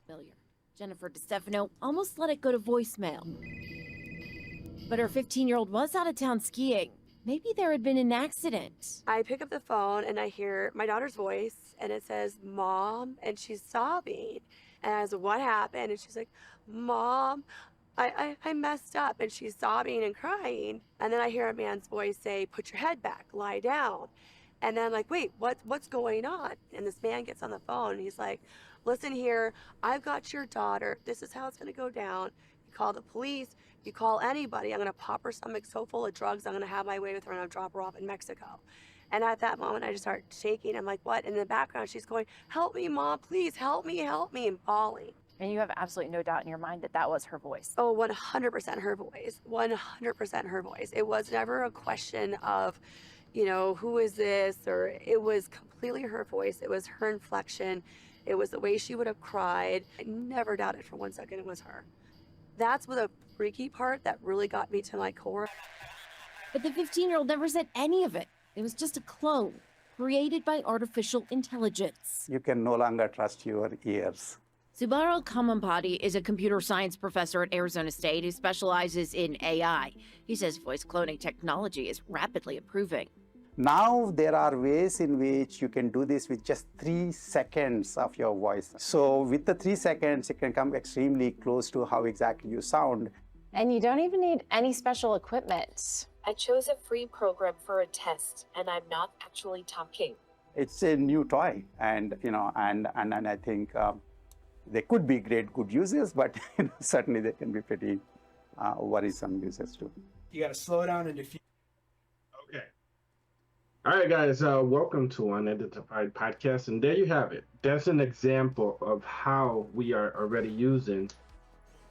Familiar. Jennifer DeStefano almost let it go to voicemail. But her 15-year-old was out of town skiing. Maybe there had been an accident. I pick up the phone and I hear my daughter's voice and it says, Mom, and she's sobbing. And I was like, what happened? And she's like, Mom, I messed up. And she's sobbing and crying. And then I hear a man's voice say, put your head back, lie down. And then I'm like, wait, what's going on? And this man gets on the phone and he's like, listen here, I've got your daughter. This is how it's gonna go down. You call the police, you call anybody. I'm gonna pop her stomach so full of drugs, I'm gonna have my way with her and I'll drop her off in Mexico. And at that moment, I just start shaking. I'm like, what? And in the background, she's going, help me, Mom, please help me, and bawling. And you have absolutely no doubt in your mind that that was her voice. Oh, 100% her voice, 100% her voice. It was never a question of, you know, who is this? Or it was completely her voice. It was her inflection. It was the way she would have cried. I never doubted for 1 second it was her. That's the freaky part that really got me to my core. But the 15-year-old never said any of it. It was just a clone created by artificial intelligence. You can no longer trust your ears. Subaro Kamampati is a computer science professor at Arizona State who specializes in AI. He says voice cloning technology is rapidly improving. Now there are ways in which you can do this with just 3 seconds of your voice. So with the 3 seconds, it can come extremely close to how exactly you sound. And you don't even need any special equipment. I chose a free program for a test, and I'm not actually talking. It's a new toy, and and I think there could be good uses, but certainly they can be pretty worrisome uses too. You got to slow down and diffuse. Okay. All right, guys. Welcome to Unidentified podcast, and there you have it. That's an example of how we are already using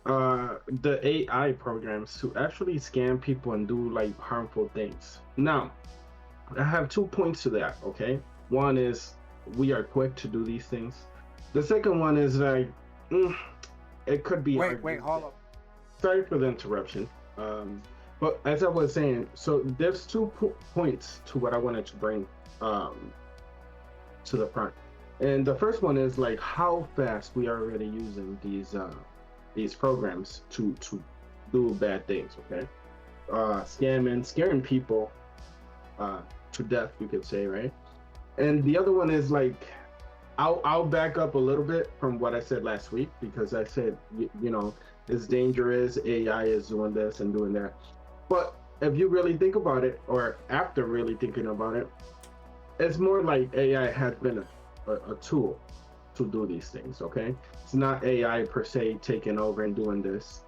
the AI programs to actually scam people and do like harmful things. Now, I have 2 points to that. Okay, one is we are quick to do these things. The second one is like it could be. Wait, hold up. Sorry for the interruption. But as I was saying, so there's 2 points to what I wanted to bring to the front. And the first one is like how fast we are already using these programs to do bad things, okay? Scaring people to death, you could say, right? And the other one is like, I'll back up a little bit from what I said last week, because I said, it's dangerous, AI is doing this and doing that. But if you really think about it, or after really thinking about it, it's more like AI has been a tool to do these things, okay? It's not AI per se taking over and doing this,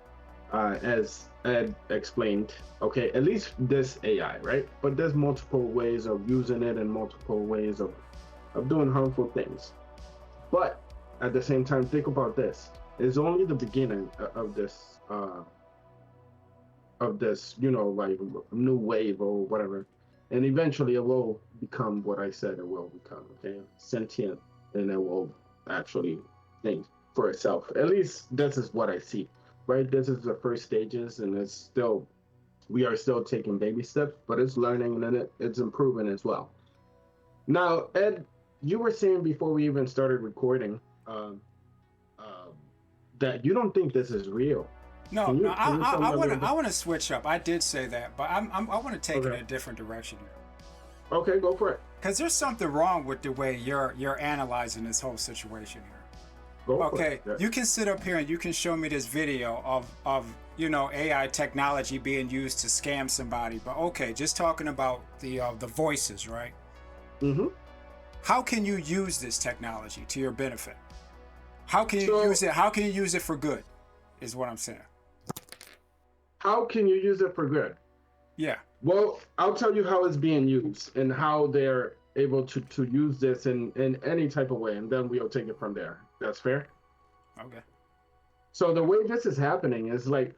as Ed explained, okay? At least this AI, right? But there's multiple ways of using it and multiple ways of doing harmful things. But at the same time, think about this. It's only the beginning of this, like new wave or whatever. And eventually it will become what I said it will become, okay? Sentient, and it will actually think for itself. At least this is what I see, right? This is the first stages, and we are still taking baby steps, but it's learning and it's improving as well. Now, Ed, you were saying before we even started recording that you don't think this is real. No, I want to switch up. I did say that, but I want to take it in a different direction here. Okay, go for it. Because there's something wrong with the way you're analyzing this whole situation here. Go okay, for it. You can sit up here and you can show me this video of AI technology being used to scam somebody, but okay, just talking about the voices, right? Mm-hmm. How can you use this technology to your benefit? How can you use it? How can you use it for good? Is what I'm saying. How can you use it for good? Yeah. Well, I'll tell you how it's being used and how they're able to use this in any type of way, and then we'll take it from there. That's fair? Okay. So the way this is happening is like,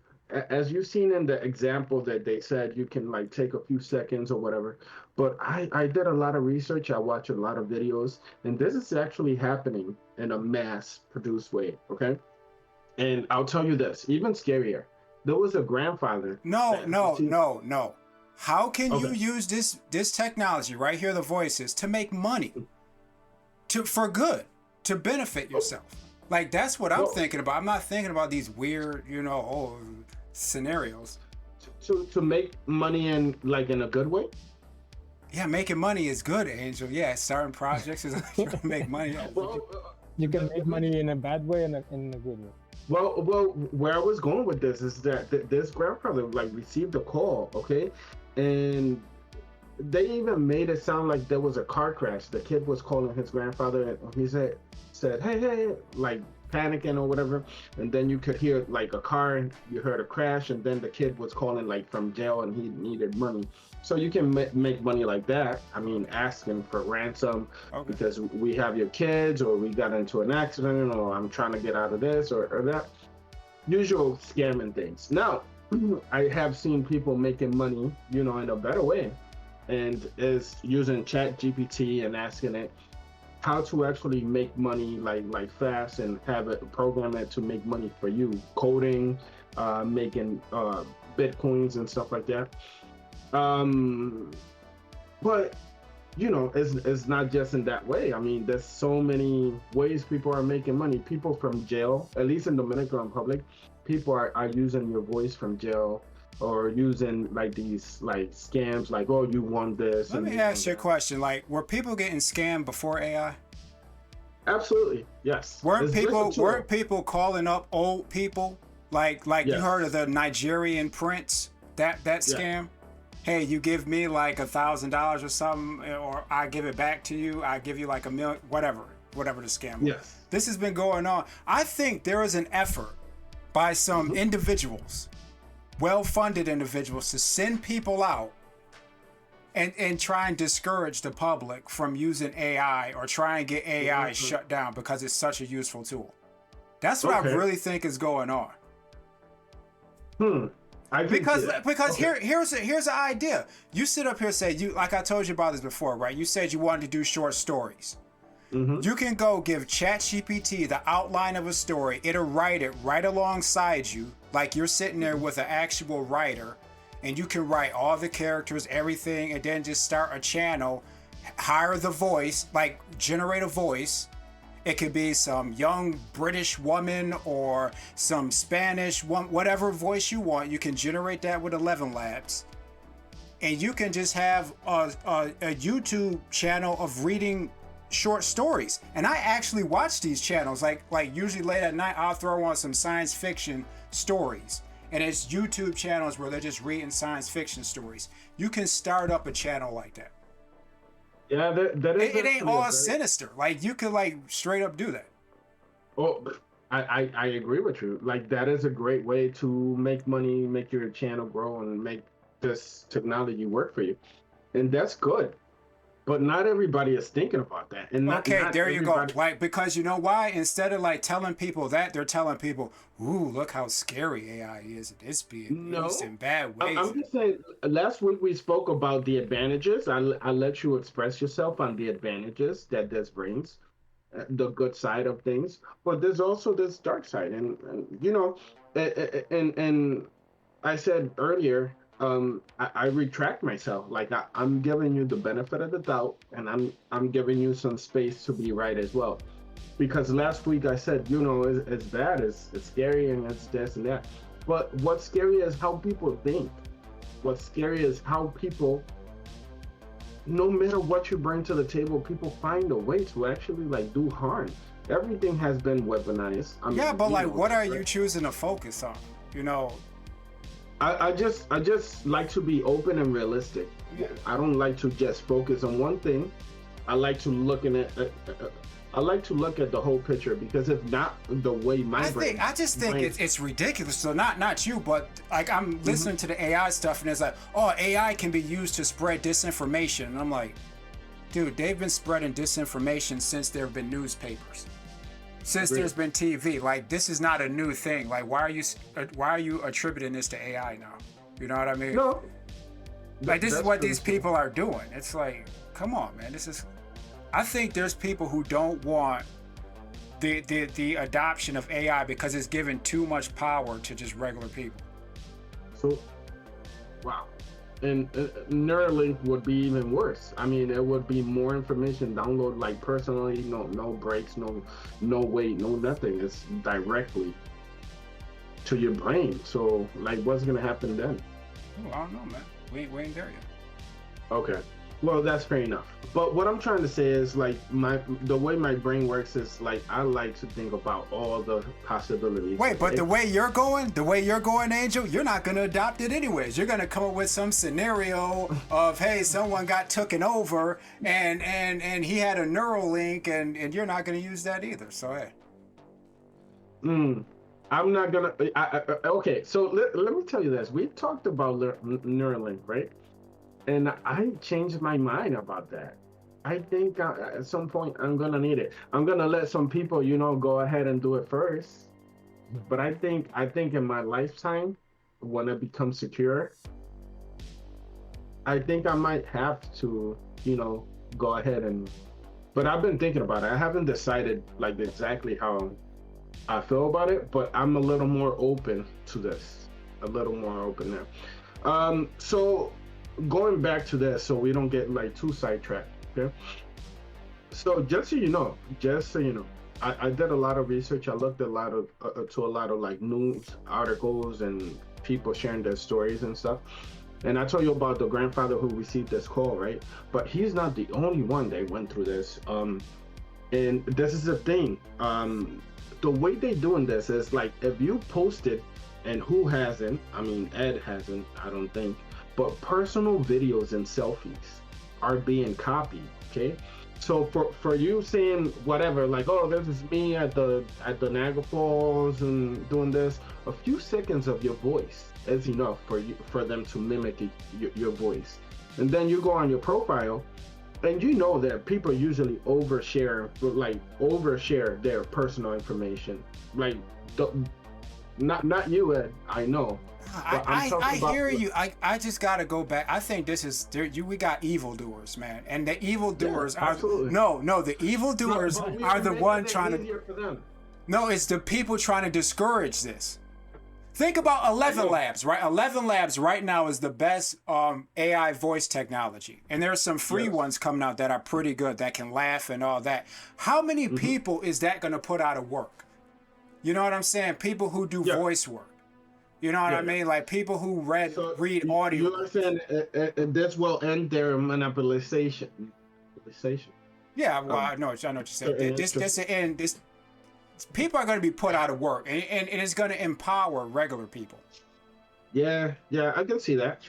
as you've seen in the example that they said, you can like take a few seconds or whatever. But I did a lot of research. I watched a lot of videos, and this is actually happening in a mass-produced way, okay? And I'll tell you this, even scarier. There was a grandfather. No. How can you use this technology right here, the voices, to make money? for good, to benefit yourself. Like that's what I'm thinking about. I'm not thinking about these weird, scenarios. To make money in a good way. Yeah, making money is good, Angel. Yeah, starting projects is trying to make money. You can make money in a bad way and in a good way. Well, where I was going with this is that this grandfather received a call, okay, and they even made it sound like there was a car crash. The kid was calling his grandfather, and he said, hey, like panicking or whatever, and then you could hear like a car, and you heard a crash, and then the kid was calling like from jail, and he needed money. So you can make money like that. I mean, asking for ransom because we have your kids, or we got into an accident, or I'm trying to get out of this or that. Usual scamming things. Now, I have seen people making money, in a better way, and is using Chat GPT and asking it how to actually make money like fast and have it program it to make money for you, coding, making bitcoins and stuff like that. But it's not just in that way. I mean, there's so many ways people are making money. People from jail, at least in Dominican Republic, people are using your voice from jail, or using like these like scams, like, oh, you won this. Let me ask you a question. Like, were people getting scammed before AI? Absolutely, yes. Weren't people calling up old people? Like yes. You heard of the Nigerian prince? That scam? Yeah. Hey, you give me like $1,000 or something, or I give it back to you. I give you like $1 million, whatever the scam was. Yes. This has been going on. I think there is an effort by some individuals, well-funded individuals, to send people out and try and discourage the public from using AI, or try and get AI shut down because it's such a useful tool. That's what I really think is going on. Because here's an idea. You sit up here and say, like I told you about this before, right? You said you wanted to do short stories. You can go give ChatGPT the outline of a story. It'll write it right alongside you, like you're sitting there with an actual writer, and you can write all the characters, everything, and then just start a channel, hire the voice, like generate a voice. It could be some young British woman or some Spanish one, whatever voice you want. You can generate that with 11 Labs. And you can just have a YouTube channel of reading short stories. And I actually watch these channels, like usually late at night, I'll throw on some science fiction stories. And it's YouTube channels where they're just reading science fiction stories. You can start up a channel like that. Yeah, that is. It ain't all sinister. Like, you could like straight up do that. Oh, I agree with you. Like, that is a great way to make money, make your channel grow, and make this technology work for you. And that's good. But not everybody is thinking about that. And not there you go. Like, because you know why? Instead of like telling people that, they're telling people, ooh, look how scary AI is. It's being used in bad ways. I'm just saying, last week we spoke about the advantages. I let you express yourself on the advantages that this brings, the good side of things. But there's also this dark side. And I said earlier, I retract myself. Like, I'm giving you the benefit of the doubt, and I'm giving you some space to be right as well. Because last week I said, it's bad, it's scary, and it's this and that. But what's scary is how people think. What's scary is how people, no matter what you bring to the table, people find a way to actually like do harm. Everything has been weaponized. But what are you choosing to focus on? I just like to be open and realistic. I don't like to just focus on one thing. I like to look at the whole picture, because if not, the way I just think it's ridiculous. So not you, but like I'm listening to the AI stuff, and it's like, oh, AI can be used to spread disinformation, and I'm like, dude, they've been spreading disinformation since there have been newspapers. Since there's been TV, like, this is not a new thing. Like, why are you attributing this to AI now? You know what I mean? No. Like, this is what these people are doing. It's like, come on, man. I think there's people who don't want the adoption of AI because it's giving too much power to just regular people. So, wow. and Neuralink would be even worse. I mean, it would be more information download, like personally, no breaks, no wait, no nothing. It's directly to your brain. So like, what's gonna happen then? Oh, I don't know, man. We ain't there yet. Okay. Well, that's fair enough. But what I'm trying to say is like the way my brain works is like I like to think about all the possibilities. Wait, but the way you're going, Angel, you're not gonna adopt it anyways. You're gonna come up with some scenario of, hey, someone got taken over and he had a neural link, and you're not gonna use that either. So hey. I'm not gonna. Okay, so let me tell you this. We talked about Neuralink, right? And I changed my mind about that. I think at some point I'm gonna need it. I'm gonna let some people, go ahead and do it first. But I think in my lifetime, when it becomes secure, I think I might have to, go ahead and. But I've been thinking about it. I haven't decided like exactly how I feel about it, but I'm a little more open to this. A little more open there. So going back to this, so we don't get like too sidetracked, okay? So just so you know, I did a lot of research. I looked to a lot of like news articles and people sharing their stories and stuff. And I told you about the grandfather who received this call, right? But he's not the only one that went through this. And this is the thing. The way they doing this is like if you post it, and who hasn't? I mean, Ed hasn't, I don't think. But personal videos and selfies are being copied, okay? So for you saying whatever, like, oh, this is me at the Niagara Falls and doing this, a few seconds of your voice is enough for them to mimic your voice. And then you go on your profile, and you know that people usually overshare their personal information. Like, not you, Ed, I know. I hear you. I just gotta go back. I think this is we got evildoers, man, and the evildoers are the evildoers are the one trying to. No, it's the people trying to discourage this. Think about 11 Labs, right? 11 Labs right now is the best AI voice technology, and there's some free ones coming out that are pretty good that can laugh and all that. How many people is that gonna put out of work? You know what I'm saying? People who do voice work. You know what I mean? Like people who read audio. You understand? This will end their manipulation. Yeah, well, I know what you're saying. This people are going to be put out of work, and it's going to empower regular people. Yeah, I can see that.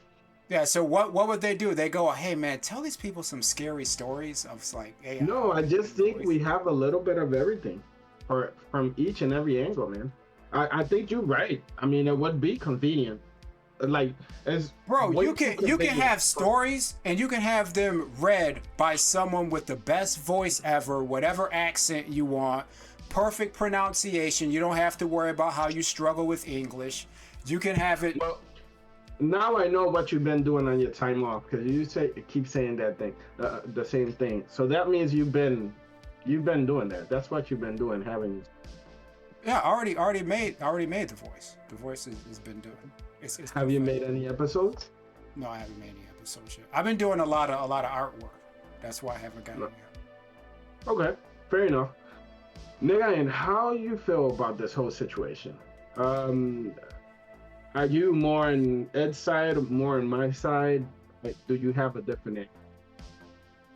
Yeah, so what would they do? They go, hey man, tell these people some scary stories of like AI. No, I just think we have a little bit of everything, from each and every angle, man. I think you're right. I mean, it would be convenient. Like, you can have stories, and you can have them read by someone with the best voice ever, whatever accent you want, perfect pronunciation. You don't have to worry about how you struggle with English. You can have it. Well, now I know what you've been doing on your time off, because you keep saying that thing, the same thing. So that means you've been doing that. That's what you've been doing, haven't you? Yeah, already made the voice. The voice has been doing. It's have you made any episodes? No, I haven't made any episodes yet. I've been doing a lot of artwork. That's why I haven't gotten it yet. Okay, fair enough. Nigga, how you feel about this whole situation? Are you more on Ed's side or more on my side? Like, do you have a different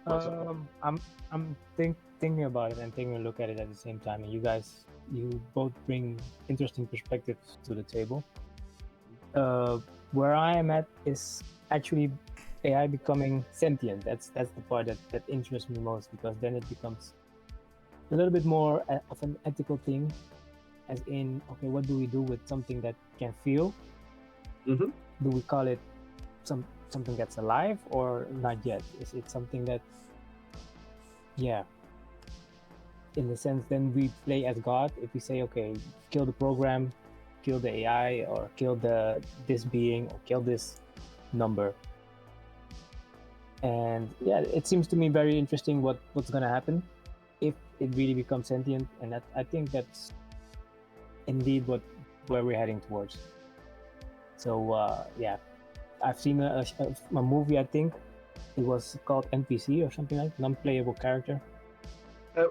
I'm thinking about it and taking a look at it at the same time, and you both bring interesting perspectives to the table. Where I am at is actually AI becoming sentient. That's the part that interests me most, because then it becomes a little bit more of an ethical thing, as in, okay, what do we do with something that can feel? Mm-hmm. Do we call it something that's alive or not yet? Is it something that, in a sense, then we play as God if we say, okay, kill the program, kill the AI, or kill this being, or kill this number. And it seems to me very interesting what's gonna happen if it really becomes sentient, and I think that's indeed where we're heading towards. So I've seen a movie. I think it was called NPC or something like non-playable character.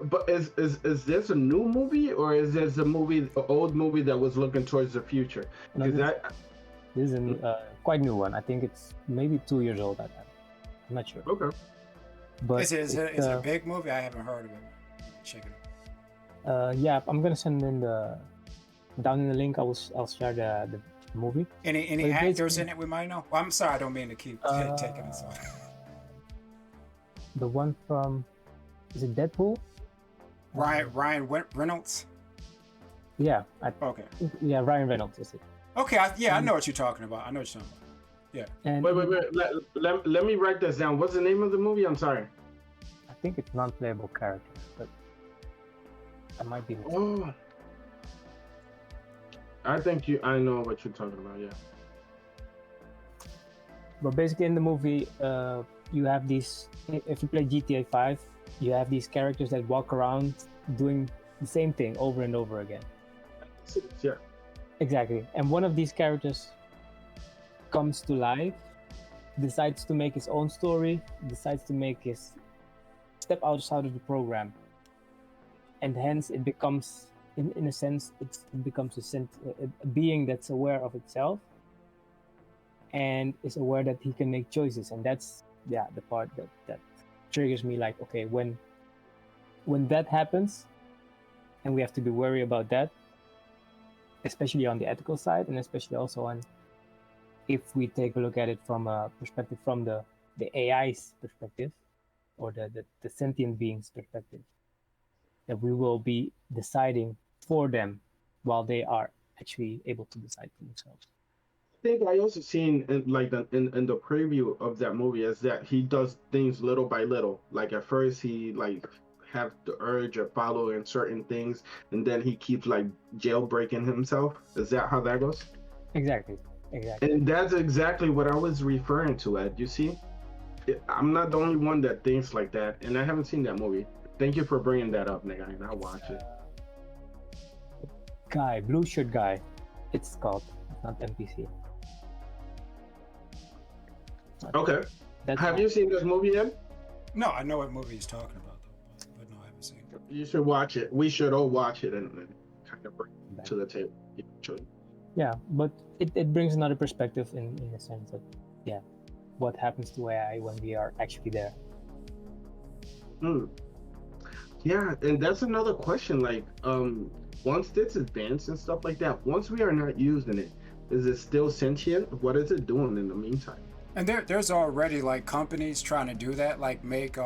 But is this a new movie, or is this a movie, an old movie that was looking towards the future? No, Because this is a quite new one. I think it's maybe 2 years old at that. I'm not sure. okay. But Is it a big movie? I haven't heard of it. Check it out. yeah, I'm gonna send in down in the link. I'll share the movie. Any But actors basically- in it we might know? Well, I'm sorry, I don't mean to keep taking this on. The one from, is it Deadpool? Ryan Reynolds. Yeah, Okay. yeah, Ryan Reynolds is it. Okay. I know what you're talking about. I know what you're talking about. And Wait. Let me write this down. What's the name of the movie? I'm sorry. I think it's non-playable character, but I might be mistaken. Oh. I know what you're talking about, yeah. But basically, in the movie, you have these. If you play GTA 5, you have these characters that walk around doing the same thing over and over again. Yeah. Exactly. And one of these characters comes to life, decides to make his own story, decides to make his step outside of the program, and hence it becomes, in a sense, it becomes a being that's aware of itself and is aware that he can make choices. And that's the part that triggers me, like, okay, when that happens and we have to be worried about that, especially on the ethical side, and especially also on, if we take a look at it from a perspective from the AI's perspective, or the sentient being's perspective, that we will be deciding for them while they are actually able to decide for themselves. I think I also seen in the preview of that movie is that he does things little by little. Like at first he have the urge of following certain things, and then he keeps jailbreaking himself. Is that how that goes? Exactly. And that's exactly what I was referring to, Ed. You see, I'm not the only one that thinks like that, and I haven't seen that movie. Thank you for bringing that up, nigga, and I'll watch it. Blue shirt guy, it's called, not NPC. Okay. Have you seen this movie yet? No, I know what movie he's talking about, though, but no, I haven't seen it. You should watch it. We should all watch it and kind of bring it to the table eventually. Yeah, but it brings another perspective in the sense that, what happens to AI when we are actually there. Yeah, and that's another question. Once this advanced and stuff like that, once we are not using it, is it still sentient? What is it doing in the meantime? And there's already companies trying to do that, make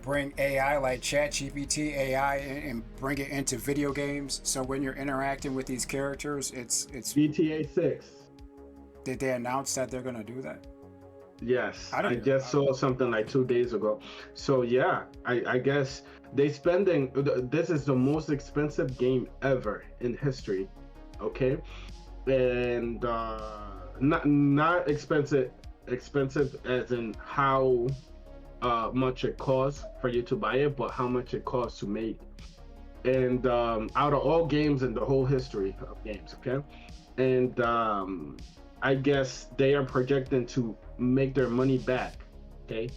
bring AI like ChatGPT AI and bring it into video games. So when you're interacting with these characters, it's GTA 6. Did they announce that they're gonna do that? Yes, I just saw something 2 days ago. So yeah, I guess they spending. This is the most expensive game ever in history. Okay, and not expensive as in how much it costs for you to buy it, but how much it costs to make. And out of all games in the whole history of games, okay, and I guess they are projecting to make their money back, okay,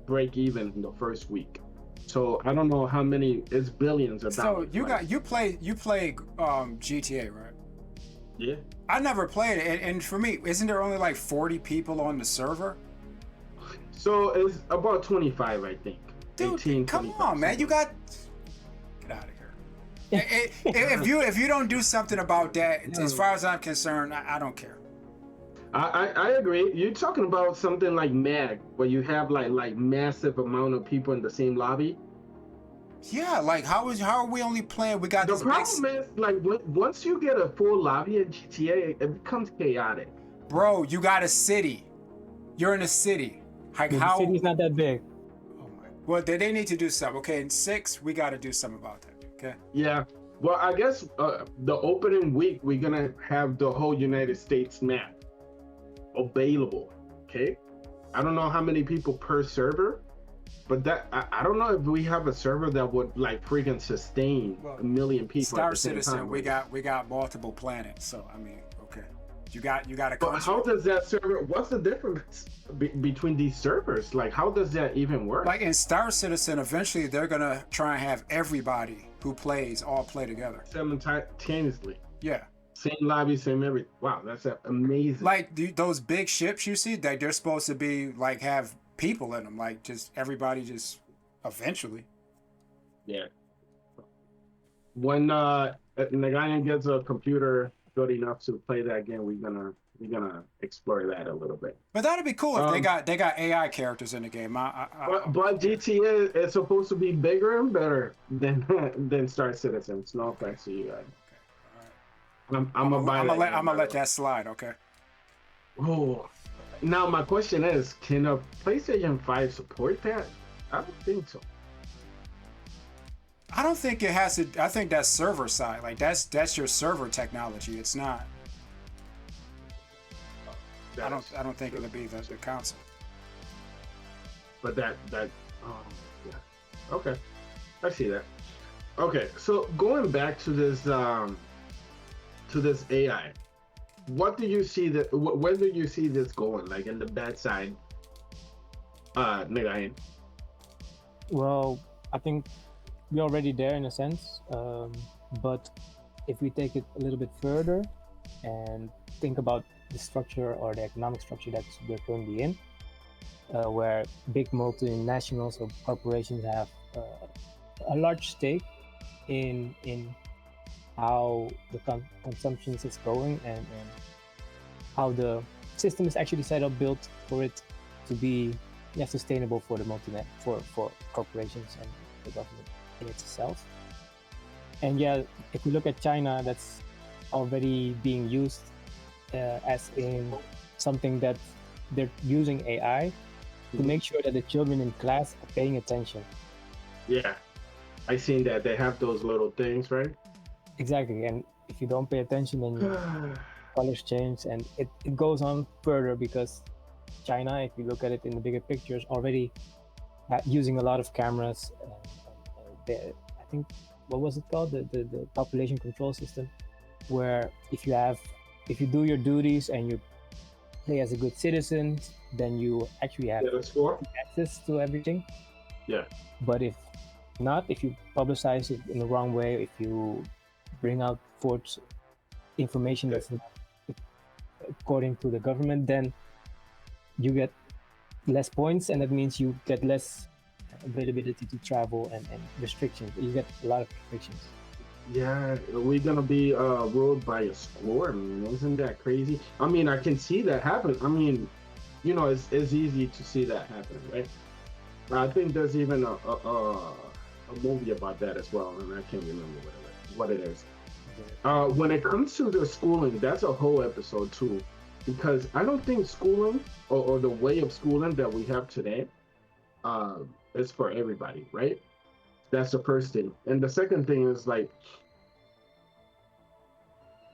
break even in the first week. So I don't know how many, it's billions of dollars. So you play GTA, right? Yeah. I never played it, and for me, isn't there only 40 people on the server? So it's about 25, I think. Dude, 18, come 25, on, man, you got get out of here. if you don't do something about that, as far as I'm concerned, I don't care. I agree. You're talking about something like MAG, where you have like massive amount of people in the same lobby. Yeah, how are we only playing? We got the problem is once you get a full lobby in GTA, it becomes chaotic. Bro, you got a city. You're in a city. The city's not that big. Oh my. Well, they need to do something. Okay, in 6, we got to do something about that. Okay. Yeah. Well, I guess the opening week we're gonna have the whole United States map available. Okay. I don't know how many people per server, but that I don't know if we have a server that would freaking sustain 1 million people. Star at the same Citizen, time. we got multiple planets, so I mean, okay. You got a But country. how does that server? What's the difference between these servers? Like, how does that even work? Like in Star Citizen, eventually they're gonna try and have everybody who plays all play together. Simultaneously, Yeah. same lobby, same everything. Wow, that's amazing. Like those big ships you see, that they're supposed to be like have people in them, like just everybody just eventually. Yeah. When Nagayan gets a computer good enough to play that game, we're gonna explore that a little bit. But that'd be cool if they got AI characters in the game. But GTA is supposed to be bigger and better than Star Citizen. It's no offense to you guys. I'm gonna let that slide. Okay. Oh, now my question is, can a PlayStation 5 support that? I don't think so. I don't think it has to. I think that's server side. Like that's your server technology. It's not. I don't think it'll be the console. But that yeah. Okay, I see that. Okay, so going back to this AI, what do you see that? Where do you see this going? Like in the bad side, Nagayan? Well, I think we're already there in a sense, but if we take it a little bit further and think about the structure or the economic structure that we're currently in, where big multinationals or corporations have a large stake in how the consumption is going and how the system is actually set up, built for it to be sustainable for the for corporations and the government in itself. And if we look at China, that's already being used as in something that they're using AI to make sure that the children in class are paying attention. Yeah, I seen that they have those little things, right? Exactly, and if you don't pay attention, then your colors change, and it goes on further because China, if you look at it in the bigger pictures, already using a lot of cameras. I think, what was it called? The population control system, where if you do your duties and you play as a good citizen, then you actually have access to everything. Yeah. But if not, if you publicize it in the wrong way, if you bring out forth information that's not according to the government, then you get less points, and that means you get less availability to travel and restrictions. You get a lot of restrictions. Yeah, we're gonna be ruled by a score, man. Isn't that crazy? I mean, I can see that happen. I mean, you know, it's easy to see that happen, right? I think there's even a movie about that as well, and I can't remember what it is. When it comes to the schooling, that's a whole episode too, because I don't think schooling or the way of schooling that we have today is for everybody, right? That's the first thing. And the second thing is, like,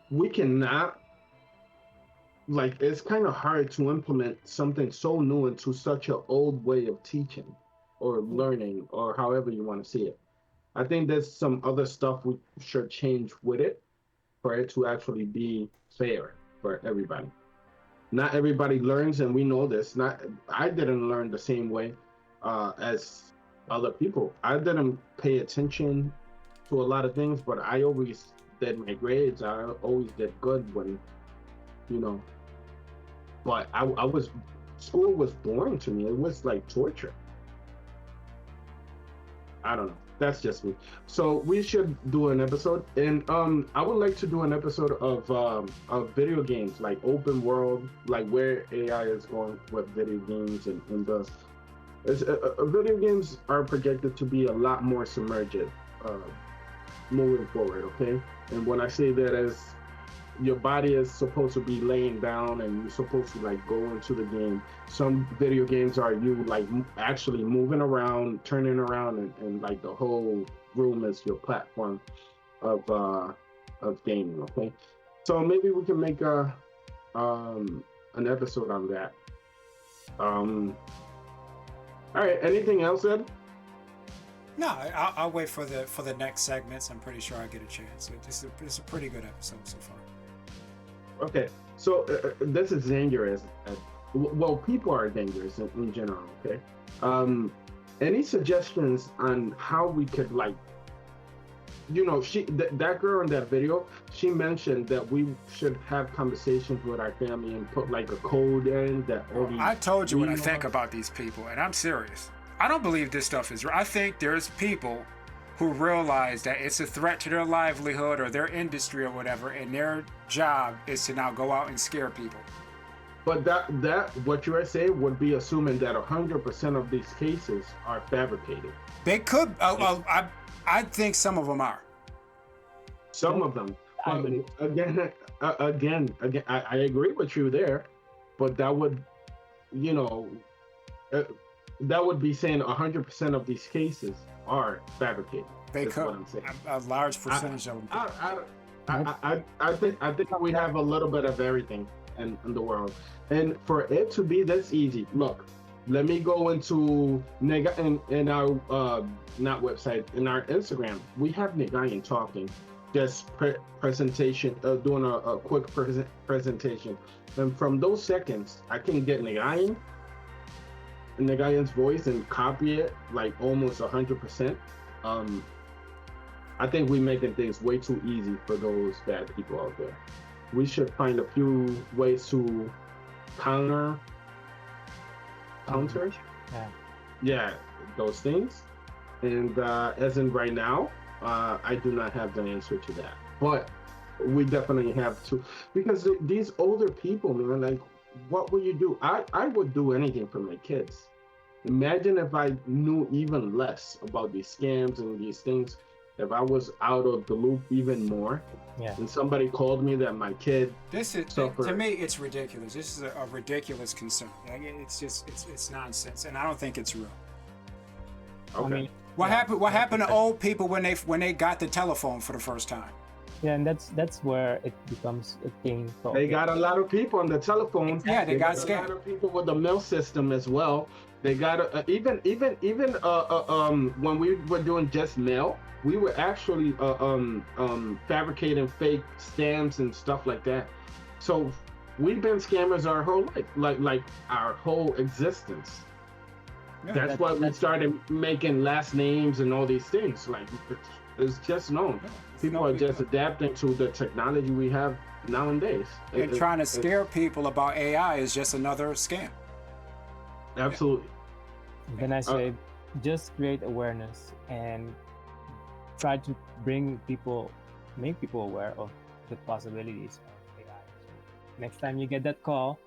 we cannot, like, it's kind of hard to implement something so new into such an old way of teaching or learning, or however you want to see it. I think there's some other stuff we should change with it for it to actually be fair for everybody. Not everybody learns, and we know this. I didn't learn the same way as other people. I didn't pay attention to a lot of things, but I always did my grades. I always did good when, you know. But school was boring to me. It was like torture. I don't know. That's just me. So we should do an episode, and I would like to do an episode of video games, like open world, like where AI is going with video games, and video games are projected to be a lot more submerged moving forward. Okay, and when I say that, as your body is supposed to be laying down and you're supposed to like go into the game. Some video games are you like actually moving around, turning around, and like the whole room is your platform of gaming. Okay, so maybe we can make an episode on that. All right, anything else, Ed? No, I'll wait for the next segments. I'm pretty sure I get a chance. It's a pretty good episode so far. Okay, So this is dangerous. Well, people are dangerous in general. Okay. Any suggestions on how we could like, that girl in that video, she mentioned that we should have conversations with our family and put like a code in that only. I told you what I think about these people, and I'm serious. I don't believe this stuff is real. I think there's people who realize that it's a threat to their livelihood or their industry or whatever, and their job is to now go out and scare people. But that what you are saying would be assuming that 100% of these cases are fabricated. They could. I think some of them are. Some of them. Again, I agree with you there, but that would, that would be saying 100% of these cases are fabricated. They is could. what I'm saying. A large percentage of them. I think we have a little bit of everything in the world, and for it to be this easy, look. Let me go into in our not website, in our Instagram. We have Negayan talking, just presentation, doing a quick presentation, and from those seconds, I can get Negayan's voice and copy it like almost 100%. I think we're making things way too easy for those bad people out there. We should find a few ways to counter those things, and as in right now, I do not have the answer to that, but we definitely have to, because these older people, man, like, what will you do? I would do anything for my kids. Imagine if I knew even less about these scams and these things, if I was out of the loop even more, and somebody called me that my kid to me, it's ridiculous. This is a ridiculous concern. It's just it's nonsense, and I don't think it's real. Okay. I mean, What happened to old people when they got the telephone for the first time? yeah, and that's where it becomes a thing. They got a lot of people on the telephone. Yeah, they got a scammed. lot of people with the mail system as well. They got even when we were doing just mail, we were actually fabricating fake stamps and stuff like that. So we've been scammers our whole life, like our whole existence. Yeah, that's why we started making last names and all these things. Like, it's just known. People are just adapting to the technology we have nowadays. And trying to scare people about AI is just another scam. Absolutely. Then I say, just create awareness and try to make people aware of the possibilities of AI. Next time you get that call,